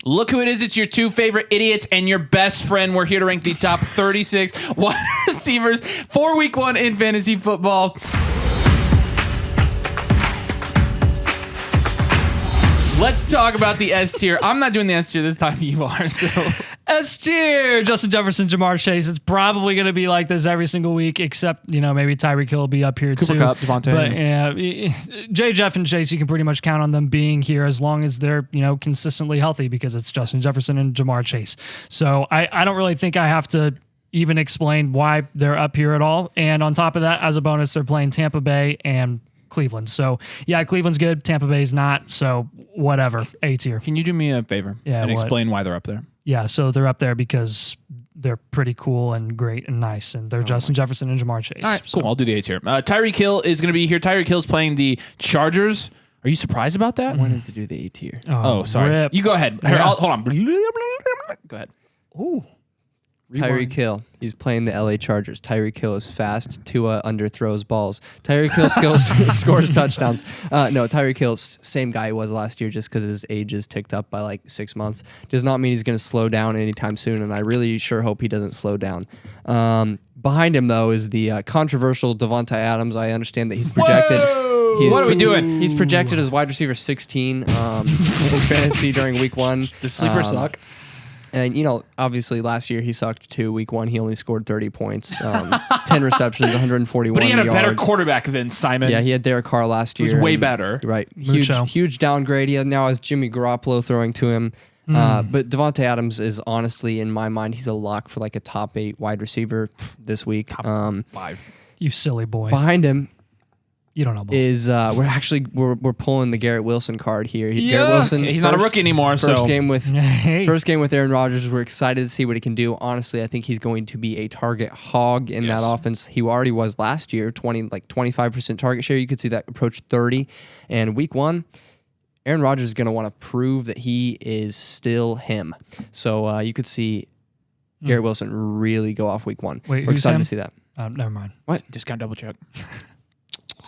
Look who it is. It's your two favorite idiots and your best friend. We're here to rank the top 36 wide receivers for week 1 in fantasy football. Let's talk about the S tier. I'm not doing the S tier this time. You are. So S tier, Justin Jefferson, Jamar Chase. It's probably going to be like this every single week, except, maybe Tyreek Hill will be up here Cooper too. Kupp, Devontae. But J. Jeff and Chase, you can pretty much count on them being here as long as they're, consistently healthy, because it's Justin Jefferson and Jamar Chase. So I don't really think I have to even explain why they're up here at all. And on top of that, as a bonus, they're playing Tampa Bay and Cleveland. So yeah, Cleveland's good. Tampa Bay's not. So whatever. A tier. Can you do me a favor and explain why they're up there? Yeah, so they're up there because they're pretty cool and great and nice, and they're Justin Jefferson and Jamar Chase. All right, cool. I'll do the A tier. Tyreek Hill is going to be here. Tyreek Hill's playing the Chargers. Are you surprised about that? I wanted to do the A tier. Oh, sorry. Rip. You go ahead. Here, Yeah. hold on. Go ahead. Ooh. Tyreek Hill. He's playing the LA Chargers. Tyreek Hill is fast. Tua underthrows balls. Tyreek Hill scores touchdowns. No, Tyreek Hill's same guy he was last year, just because his age is ticked up by like 6 months. Does not mean he's going to slow down anytime soon, and I really sure hope he doesn't slow down. Behind him, though, is the controversial Devontae Adams. I understand that he's projected. What are we doing? He's projected as wide receiver 16 in fantasy during week 1. Does sleeper suck? And, obviously last year he sucked too. Week 1, he only scored 30 points, 10 receptions, 141 But he had a yards. better quarterback than Simon. Yeah, he had Derek Carr last year. Who's way better. Right. Mucho. Huge downgrade. He now has Jimmy Garoppolo throwing to him. But Devontae Adams is honestly, in my mind, he's a lock for like a top 8 wide receiver this week. Top 5. You silly boy. Behind him You don't know. is we're pulling the Garrett Wilson card here. Garrett Wilson, He's not a rookie anymore. First game with Hey. First game with Aaron Rodgers. We're excited to see what he can do. Honestly, I think he's going to be a target hog in that offense. He already was last year, 25% target share. You could see that approach 30. And week 1, Aaron Rodgers is going to want to prove that he is still him. So you could see Garrett Wilson really go off week 1. Wait, we're who's excited him? to see that. Never mind. Discount double check.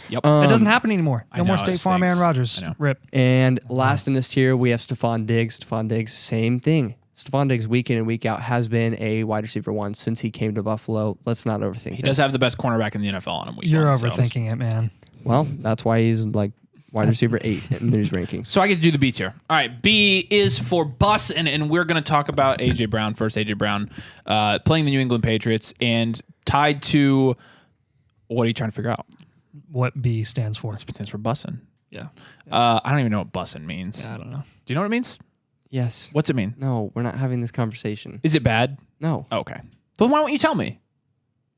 Yep. It doesn't happen anymore. I No know, more it State Farm stinks. Aaron Rodgers. I know. Rip. And last in this tier, we have Stephon Diggs. Stephon Diggs, same thing. Stephon Diggs, week in and week out, has been a wide receiver 1 since he came to Buffalo. Let's not overthink He this. does have the best cornerback in the NFL on him. Week You're 1, so. overthinking it, man. Well, that's why he's like wide receiver 8 in these rankings. So I get to do the B tier. All right, B is for Bus, and we're going to talk about A.J. Brown first. A.J. Brown playing the New England Patriots and tied to, what are you trying to figure out? What B stands for? It stands for bussin'. Yeah. I don't even know what bussin' means. I don't know. Do you know what it means? Yes. What's it mean? No, we're not having this conversation. Is it bad? No. Oh, okay. Then why won't you tell me?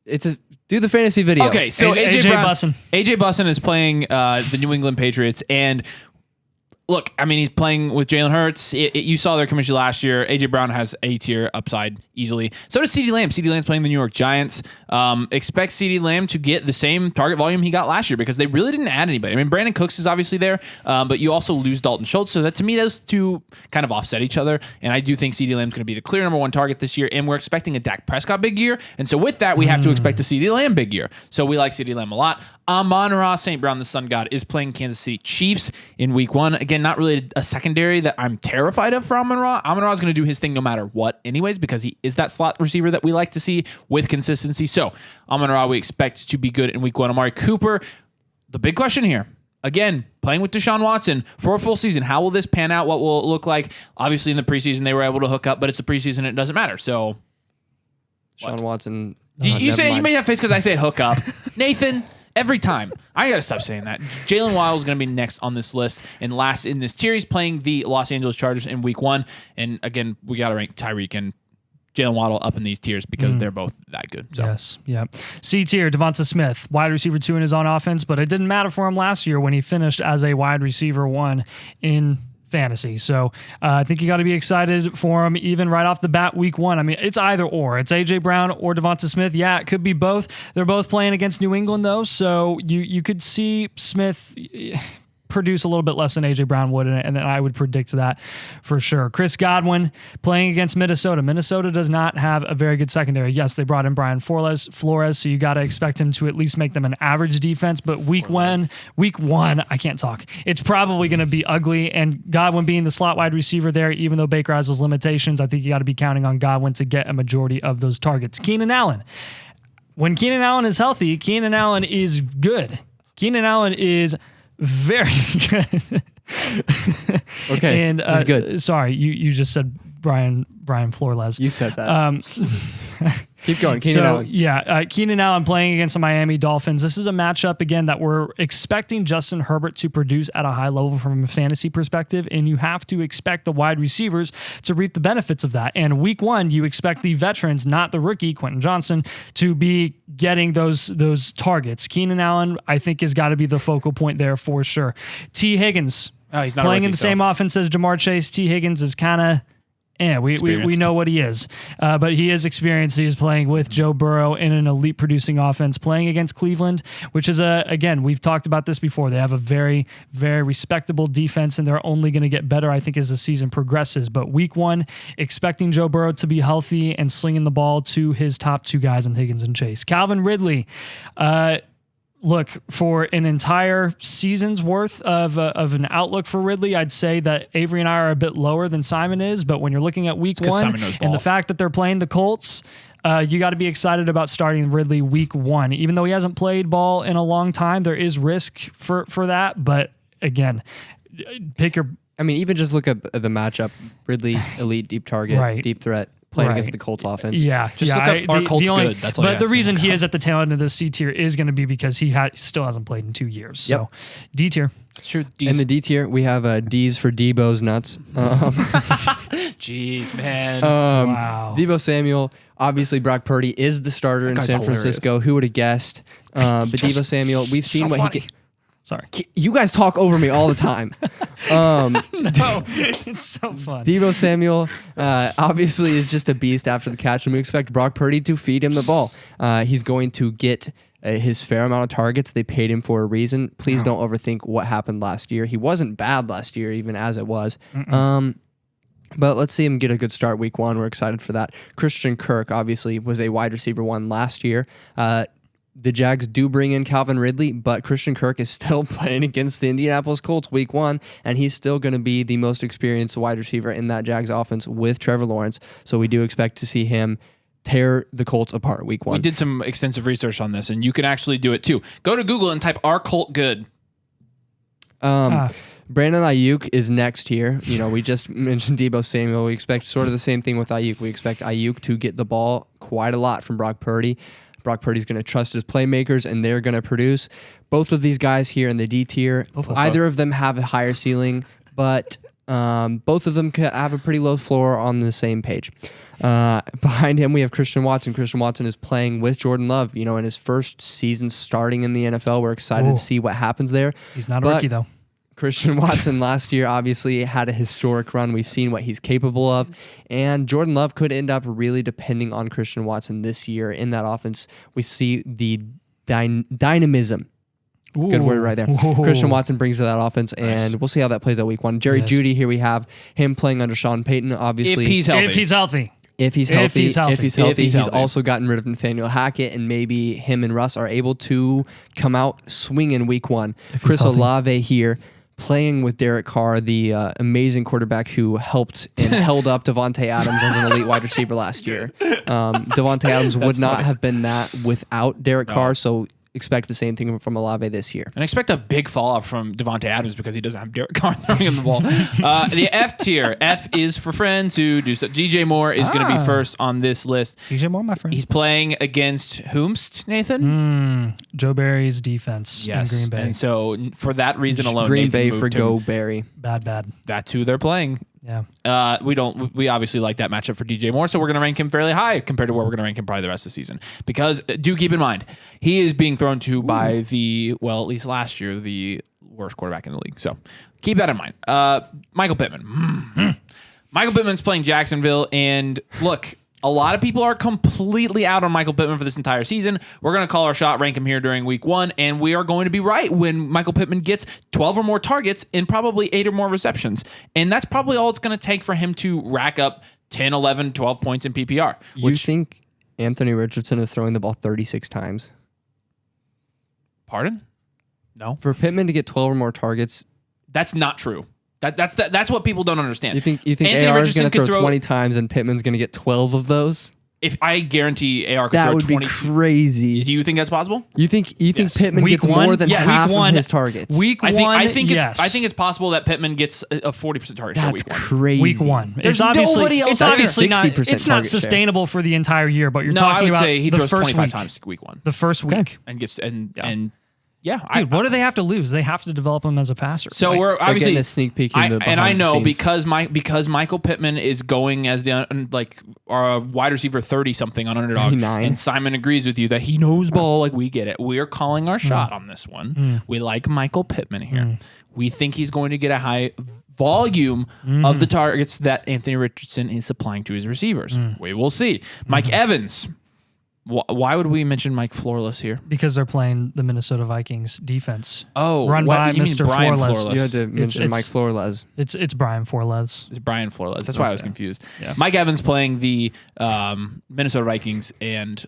Do the fantasy video. Okay, so AJ AJ Brown, Bussin. AJ Bussin is playing the New England Patriots, and look, I mean, he's playing with Jalen Hurts. You saw their commission last year. AJ Brown has A tier upside easily. So does CeeDee Lamb. CeeDee Lamb's playing the New York Giants. Expect CeeDee Lamb to get the same target volume he got last year because they really didn't add anybody. I mean, Brandon Cooks is obviously there, but you also lose Dalton Schultz. So that to me, those two kind of offset each other. And I do think CeeDee Lamb's going to be the clear number 1 target this year. And we're expecting a Dak Prescott big year. And so with that, we have to expect a CeeDee Lamb big year. So we like CeeDee Lamb a lot. Amon-Ra St. Brown, the Sun God, is playing Kansas City Chiefs in week 1. Again, not really a secondary that I'm terrified of for Amon-Ra. Amon-Ra is going to do his thing no matter what anyways because he is that slot receiver that we like to see with consistency. So Amon-Ra we expect to be good in week 1. Amari Cooper, the big question here, again, playing with Deshaun Watson for a full season. How will this pan out? What will it look like? Obviously in the preseason they were able to hook up, but it's the preseason and it doesn't matter. So Sean Watson. you say never you mind. may have face because I said hook up. Nathan, every time. I got to stop saying that. Jalen Waddle is going to be next on this list. And last in this tier, he's playing the Los Angeles Chargers in week 1. And again, we got to rank Tyreek and Jalen Waddle up in these tiers because they're both that good. So. Yes. Yeah. C tier, Devonta Smith, wide receiver 2 in his own offense, but it didn't matter for him last year when he finished as a wide receiver 1 in fantasy. So I think you got to be excited for him even right off the bat week 1. I mean, it's either or. It's AJ Brown or Devonta Smith. Yeah, it could be both. They're both playing against New England though, so you could see Smith produce a little bit less than AJ Brown would, and then I would predict that for sure. Chris Godwin playing against Minnesota. Minnesota does not have a very good secondary. Yes, they brought in Brian Flores, so you got to expect him to at least make them an average defense. But week one, I can't talk. It's probably going to be ugly. And Godwin being the slot wide receiver there, even though Baker has his limitations, I think you got to be counting on Godwin to get a majority of those targets. Keenan Allen. When Keenan Allen is healthy, Keenan Allen is good. Keenan Allen is very good. Okay, and he's good. Sorry, you just said Brian Flores. You said that. Keep going, Keenan Allen. Yeah, Keenan Allen playing against the Miami Dolphins. This is a matchup, again, that we're expecting Justin Herbert to produce at a high level from a fantasy perspective, and you have to expect the wide receivers to reap the benefits of that. And week one, you expect the veterans, not the rookie, Quentin Johnson, to be getting those targets. Keenan Allen, I think, has got to be the focal point there for sure. T. Higgins, he's not playing in the same offense as Jamar Chase. T. Higgins is kind of... Yeah, we know what he is, but he is experienced. He is playing with Joe Burrow in an elite producing offense, playing against Cleveland, which is again, we've talked about this before. They have a very, very respectable defense, and they're only going to get better, I think, as the season progresses. But week one, expecting Joe Burrow to be healthy and slinging the ball to his top two guys in Higgins and Chase. Calvin Ridley, look, for an entire season's worth of an outlook for Ridley, I'd say that Avery and I are a bit lower than Simon is. But when you're looking at week one and the fact that they're playing the Colts, you got to be excited about starting Ridley week one. Even though he hasn't played ball in a long time, there is risk for that. But again, even just look at the matchup. Ridley, elite deep target, right. Deep threat. Playing against the Colts offense. Yeah. Just look up our Colts good. That's all. But the reason he is at the tail end of the C tier is going to be because he still hasn't played in 2 years. So D tier. Sure. In the D tier, we have D's for Debo's nuts. Jeez, man. Wow. Deebo Samuel. Obviously, Brock Purdy is the starter in San Francisco. Who would have guessed? But Deebo Samuel, we've seen what he can. Sorry. You guys talk over me all the time. No, it's so fun. Deebo Samuel obviously is just a beast after the catch, and we expect Brock Purdy to feed him the ball. He's going to get his fair amount of targets. They paid him for a reason. Please don't overthink what happened last year. He wasn't bad last year, even as it was. But let's see him get a good start week one. We're excited for that. Christian Kirk obviously was a wide receiver one last year. The Jags do bring in Calvin Ridley, but Christian Kirk is still playing against the Indianapolis Colts week one, and he's still going to be the most experienced wide receiver in that Jags offense with Trevor Lawrence. So we do expect to see him tear the Colts apart week one. We did some extensive research on this, and you can actually do it too. Go to Google and type "Our Colt Good." Brandon Ayuk is next here. We just mentioned Deebo Samuel. We expect sort of the same thing with Ayuk. We expect Ayuk to get the ball quite a lot from Brock Purdy. Brock Purdy's going to trust his playmakers, and they're going to produce. Both of these guys here in the D tier, either of them have a higher ceiling, but both of them have a pretty low floor on the same page. Behind him, we have Christian Watson. Christian Watson is playing with Jordan Love, in his first season starting in the NFL. We're excited to see what happens there. He's not a rookie, though. Christian Watson last year obviously had a historic run. We've seen what he's capable of. And Jordan Love could end up really depending on Christian Watson this year in that offense. We see the dynamism. Ooh. Good word right there. Ooh. Christian Watson brings to that offense, and we'll see how that plays out week one. Jerry Jeudy, here we have him playing under Sean Payton, obviously. If he's healthy. If he's healthy, he's also gotten rid of Nathaniel Hackett, and maybe him and Russ are able to come out swinging week one. Chris Olave here, playing with Derek Carr, the amazing quarterback who helped and held up Devontae Adams as an elite wide receiver last year. Devontae Adams would not have been that without Derek Carr, so expect the same thing from Olave this year. And expect a big fall off from Devontae Adams because he doesn't have Derek Carr throwing him the ball. The F tier. F is for friends who do so. DJ Moore is going to be first on this list. DJ Moore, my friend. He's playing against whomst, Nathan? Joe Barry's defense in Green Bay. And so for that reason alone, Green Nathan Bay for Go Barry. Bad. That's who they're playing. Yeah. We obviously like that matchup for DJ Moore, so we're going to rank him fairly high compared to where we're going to rank him probably the rest of the season. Because do keep in mind, he is being thrown to by at least last year, the worst quarterback in the league. So keep that in mind. Michael Pittman. Michael Pittman's playing Jacksonville, and look, A lot of people are completely out on Michael Pittman for this entire season. We're going to call our shot, rank him here during week 1, and we are going to be right when Michael Pittman gets 12 or more targets and probably 8 or more receptions. And that's probably all it's going to take for him to rack up 10, 11, 12 points in PPR. You think Anthony Richardson is throwing the ball 36 times? Pardon? No. For Pittman to get 12 or more targets, That's not true. That's what people don't understand. you think Anthony AR is Richardson going to could throw 20 times and Pittman's going to get 12 of those? If I guarantee AR could That throw would 20. be crazy. Do you think that's possible? You think Yes. Pittman Week gets one? more than Yes. half Week of one. his targets? Week I one, think yes. it's possible that Pittman gets a 40% target share That's week 1. crazy. Week 1. There's It's obviously nobody else it's out there. obviously not 60% it's not target share. sustainable for the entire year, but you're No, I talking would about say he the throws first 25 week. times week 1 The first week. and gets and Dude, I- what do they have to lose? They have to develop him as a passer. So Like, we're They're obviously getting a sneak peek into and I behind the know scenes. because Michael Pittman is going as the wide receiver 30 something on underdog, 39. and Simon agrees with you that he knows ball. Like we get it. We are calling our shot on this one. We like Michael Pittman here. We think he's going to get a high volume of the targets that Anthony Richardson is supplying to his receivers. We will see. Mike Evans. Why would we mention Mike Florless here? because they're playing the Minnesota Vikings defense. Oh, Run what- by you mean Mr. Brian Florless. You had to mention it's- Mike Flores. It's Brian Flores. It's Brian Flores. That's why I was Okay. confused. Yeah. Mike Evans playing the Minnesota Vikings, and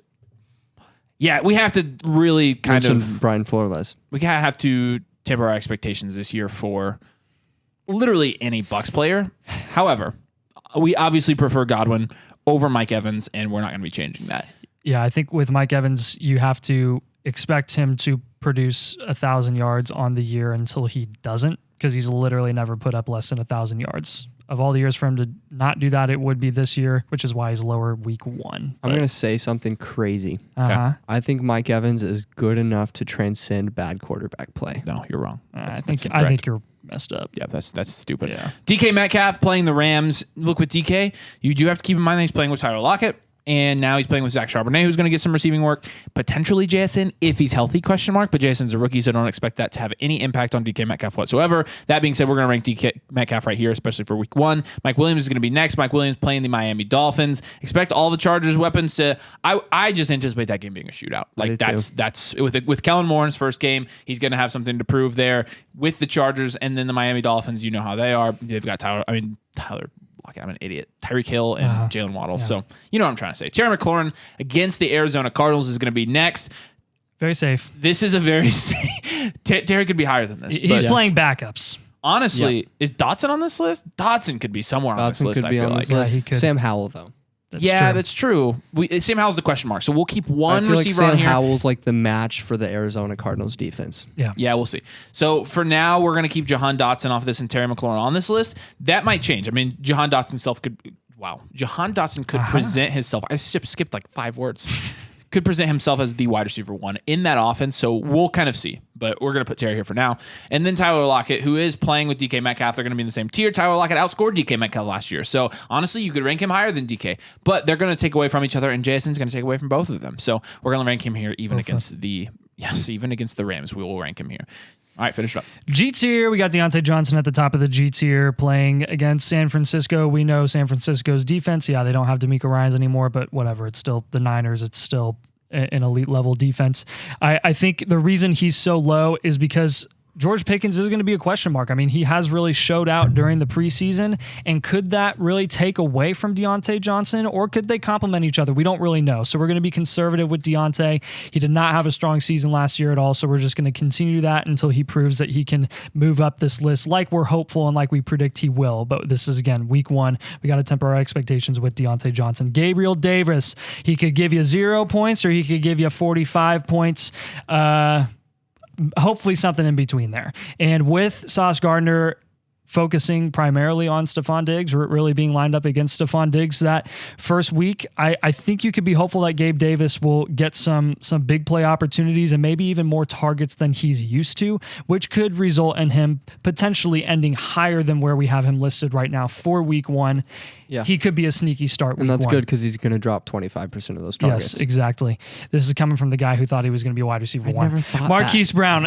yeah, we have to really kind Mention of Brian Flores. we kind of have to temper our expectations this year for literally any Bucks player. However, we obviously prefer Godwin over Mike Evans, and we're not going to be changing that. Yeah, I think with Mike Evans, you have to expect him to produce 1,000 yards on the year until he doesn't, because he's literally never put up less than 1,000 yards. Of all the years for him to not do that, it would be this year, which is why he's lower week 1. I'm going to say something crazy. Uh-huh. I think Mike Evans is good enough to transcend bad quarterback play. No, you're wrong. I That's think incorrect. you're messed up. Yeah, that's stupid. Yeah. DK Metcalf playing the Rams. Look, with DK, you do have to keep in mind that he's playing with Tyler Lockett. And now he's playing with Zach Charbonnet, who's going to get some receiving work. Potentially JSN, if he's healthy, question mark. But JSN's a rookie, so don't expect that to have any impact on DK Metcalf whatsoever. That being said, we're going to rank DK Metcalf right here, especially for week 1. Mike Williams is going to be next. Mike Williams playing the Miami Dolphins. Expect all the Chargers weapons to... I just anticipate that game being a shootout. Like, do that's with Kellen Moore in his first game, he's going to have something to prove there with the Chargers. And then the Miami Dolphins, you know how they are. They've got Tyler... I'm an idiot. Tyreek Hill and Jalen Waddle. Yeah. So you know what I'm trying to say. Terry McLaurin against the Arizona Cardinals is going to be next. Very safe. This is a very Terry could be higher than this. He's but playing backups. honestly, is Dotson on this list? Dotson could be somewhere on this Dotson list. could be I feel on like. this list. he could. Sam Howell, though. That's yeah, true. that's true. Sam Howell's the question mark. So we'll keep one I feel like receiver on Sam here. Howell's like the match for the Arizona Cardinals defense. Yeah, we'll see. So for now, we're going to keep Jahan Dotson off this and Terry McLaurin on this list. That might change. I mean, Jahan Dotson could present himself. I skipped like 5 words. Could present himself as the wide receiver 1 in that offense. So we'll kind of see. But we're going to put Terry here for now. And then Tyler Lockett, who is playing with DK Metcalf. They're going to be in the same tier. Tyler Lockett outscored DK Metcalf last year. So honestly, you could rank him higher than DK. But they're going to take away from each other, and Jason's going to take away from both of them. So we're going to rank him here even against the Rams. We will rank him here. All right, finish it up. G tier, we got Deontay Johnson at the top of the G tier playing against San Francisco. We know San Francisco's defense. Yeah, they don't have D'Amico Ryans anymore, but whatever. It's still the Niners. It's still an elite level defense. I think the reason he's so low is because George Pickens is going to be a question mark. I mean, he has really showed out during the preseason, and could that really take away from Deontay Johnson, or could they complement each other? We don't really know. So we're going to be conservative with Deontay. He did not have a strong season last year at all, so we're just going to continue that until he proves that he can move up this list like we're hopeful and like we predict he will. But this is, again, week 1. We got to temper our expectations with Deontay Johnson. Gabriel Davis, he could give you 0 points or he could give you 45 points. Hopefully something in between there. And with Sauce Gardner focusing primarily on Stephon Diggs, really being lined up against Stephon Diggs that first week, I think you could be hopeful that Gabe Davis will get some big play opportunities and maybe even more targets than he's used to, which could result in him potentially ending higher than where we have him listed right now for week 1. Yeah. He could be a sneaky start week And that's 1. good because he's going to drop 25% of those targets. Yes, exactly. This is coming from the guy who thought he was going to be a wide receiver 1. never thought Marquise Brown.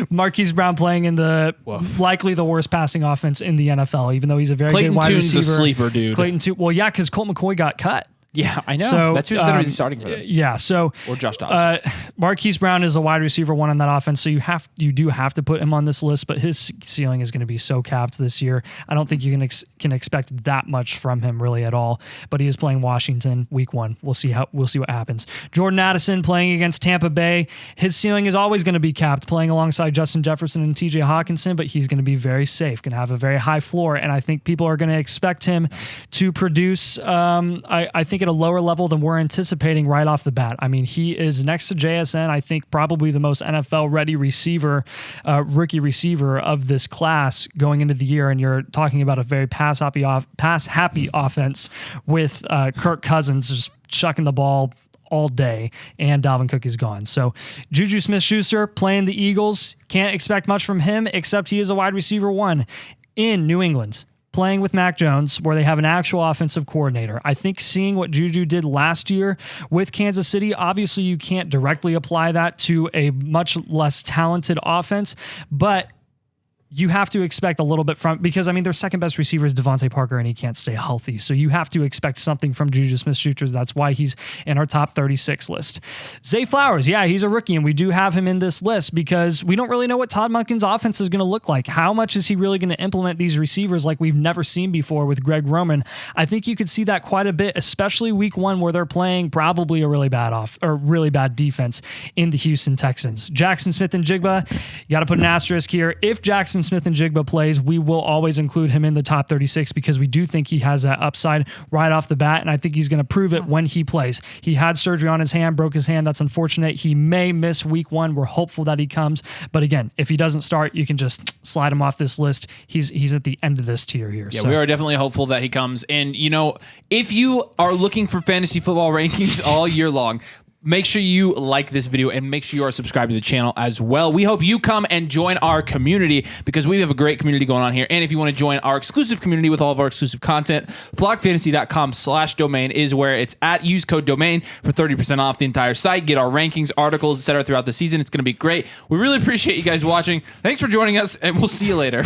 Marquise Brown playing in the likely the worst passing offense in the NFL, even though he's a very Clayton good wide Tune's receiver. a sleeper, dude. Clayton Tune. Well, yeah, because Colt McCoy got cut. Yeah, I know. So, that's who's literally starting for them. Yeah, so Or Josh Dobbs. Marquise Brown is a wide receiver one on that offense, so you do have to put him on this list, but his ceiling is going to be so capped this year. I don't think you can expect that much from him really at all. But he is playing Washington week 1. We'll see what happens. Jordan Addison playing against Tampa Bay. His ceiling is always going to be capped, playing alongside Justin Jefferson and TJ Hawkinson, but he's going to be very safe, going to have a very high floor, and I think people are going to expect him to produce. I think at a lower level than we're anticipating right off the bat. I mean, he is next to JSN, I think probably the most NFL-ready receiver, rookie receiver of this class going into the year, and you're talking about a very pass-happy offense with Kirk Cousins just chucking the ball all day, and Dalvin Cook is gone. So Juju Smith-Schuster playing the Eagles, can't expect much from him, except he is a wide receiver 1 in New England, playing with Mac Jones, where they have an actual offensive coordinator. I think seeing what Juju did last year with Kansas City, obviously you can't directly apply that to a much less talented offense, but you have to expect a little bit from, because I mean, their second best receiver is Devontae Parker and he can't stay healthy. So you have to expect something from Juju Smith-Schuster. That's why he's in our top 36 list. Zay Flowers, yeah, he's a rookie and we do have him in this list because we don't really know what Todd Monken's offense is going to look like. How much is he really going to implement these receivers like we've never seen before with Greg Roman? I think you could see that quite a bit, especially week 1 where they're playing probably a really bad defense in the Houston Texans. Jackson Smith-Njigba, you got to put an asterisk here. If Jackson Smith-Njigba plays, we will always include him in the top 36 because we do think he has that upside right off the bat, and I think he's going to prove it when he plays. He had surgery on his hand, broke his hand. That's unfortunate. He may miss week 1. We're hopeful that he comes, but again, if he doesn't start, you can just slide him off this list. He's at the end of this tier here. Yeah, so. We are definitely hopeful that he comes. And, you know, if you are looking for fantasy football rankings all year long, make sure you like this video and make sure you are subscribed to the channel as well. We hope you come and join our community because we have a great community going on here. And if you want to join our exclusive community with all of our exclusive content, flockfantasy.com/domain is where it's at. Use code domain for 30% off the entire site. Get our rankings, articles, etc. throughout the season. It's going to be great. We really appreciate you guys watching. Thanks for joining us, and we'll see you later.